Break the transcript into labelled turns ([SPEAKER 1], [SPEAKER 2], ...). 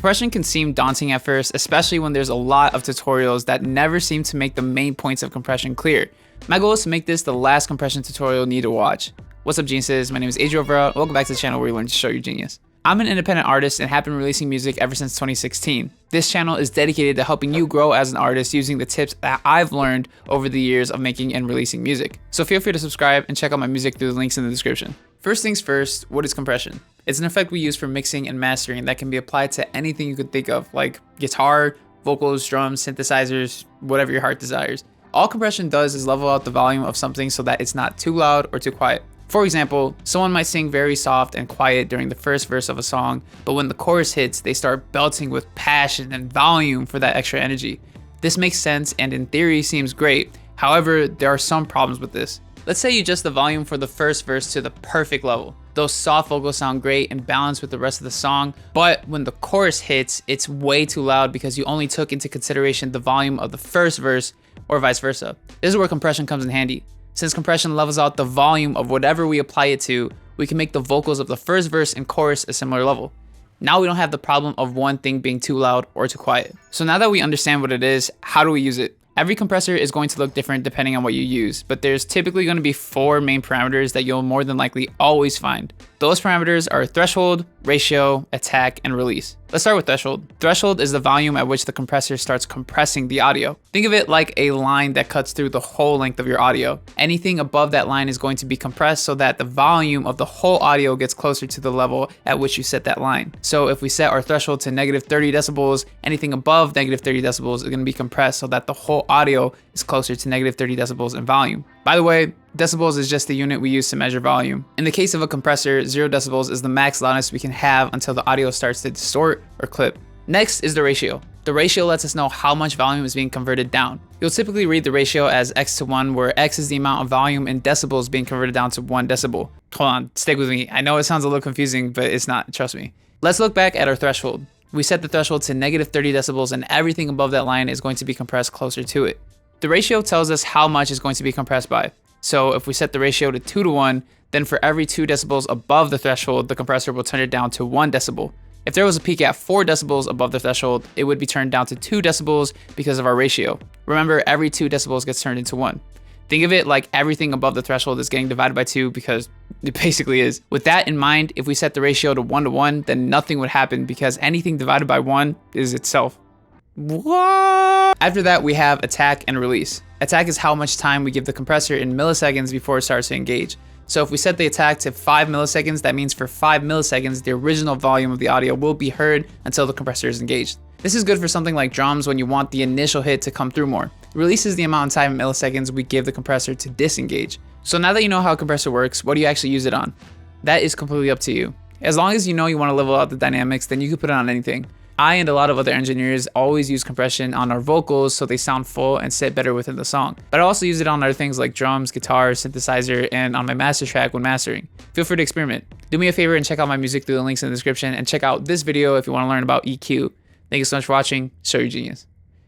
[SPEAKER 1] Compression can seem daunting at first, especially when there's a lot of tutorials that never seem to make the main points of compression clear. My goal is to make this the last compression tutorial you need to watch. What's up, geniuses? My name is Adriel Rivera. Welcome back to the channel where you learn to show your genius. I'm an independent artist and have been releasing music ever since 2016. This channel is dedicated to helping you grow as an artist using the tips that I've learned over the years of making and releasing music. So feel free to subscribe and check out my music through the links in the description. First things first, what is compression? It's an effect we use for mixing and mastering that can be applied to anything you could think of, like guitar, vocals, drums, synthesizers, whatever your heart desires. All compression does is level out the volume of something so that it's not too loud or too quiet. For example, someone might sing very soft and quiet during the first verse of a song, but when the chorus hits, they start belting with passion and volume for that extra energy. This makes sense and in theory seems great. However, there are some problems with this. Let's say you adjust the volume for the first verse to the perfect level. Those soft vocals sound great and balanced with the rest of the song, but when the chorus hits, it's way too loud because you only took into consideration the volume of the first verse or vice versa. This is where compression comes in handy. Since compression levels out the volume of whatever we apply it to, we can make the vocals of the first verse and chorus a similar level. Now we don't have the problem of one thing being too loud or too quiet. So now that we understand what it is, how do we use it? Every compressor is going to look different depending on what you use, but there's typically going to be 4 main parameters that you'll more than likely always find. Those parameters are threshold, ratio, attack, and release. Let's start with threshold. Threshold is the volume at which the compressor starts compressing the audio. Think of it like a line that cuts through the whole length of your audio. Anything above that line is going to be compressed so that the volume of the whole audio gets closer to the level at which you set that line. So if we set our threshold to -30 decibels, anything above -30 decibels is going to be compressed so that the whole audio is closer to -30 decibels in volume. By the way, decibels is just the unit we use to measure volume. In the case of a compressor, 0 decibels is the max loudness we can have until the audio starts to distort or clip. Next is the ratio. The ratio lets us know how much volume is being converted down. You'll typically read the ratio as x to 1, where x is the amount of volume in decibels being converted down to 1 decibel. Hold on, stick with me. I know it sounds a little confusing, but it's not, trust me. Let's look back at our threshold. We set the threshold to -30 decibels and everything above that line is going to be compressed closer to it. The ratio tells us how much is going to be compressed by. So if we set the ratio to 2 to 1, then for every 2 decibels above the threshold, the compressor will turn it down to 1 decibel. If there was a peak at 4 decibels above the threshold, it would be turned down to 2 decibels because of our ratio. Remember, every 2 decibels gets turned into 1. Think of it like everything above the threshold is getting divided by 2 because it basically is. With that in mind, if we set the ratio to 1 to 1, then nothing would happen because anything divided by 1 is itself. What? After that, we have attack and release. Attack is how much time we give the compressor in milliseconds before it starts to engage. So if we set the attack to 5 milliseconds, that means for 5 milliseconds, the original volume of the audio will be heard until the compressor is engaged. This is good for something like drums when you want the initial hit to come through more. Release is the amount of time in milliseconds we give the compressor to disengage. So now that you know how a compressor works, what do you actually use it on? That is completely up to you. As long as you know you want to level out the dynamics, then you can put it on anything. I and a lot of other engineers always use compression on our vocals so they sound full and sit better within the song. But I also use it on other things like drums, guitar, synthesizer, and on my master track when mastering. Feel free to experiment. Do me a favor and check out my music through the links in the description, and check out this video if you want to learn about EQ. Thank you so much for watching. Show your genius.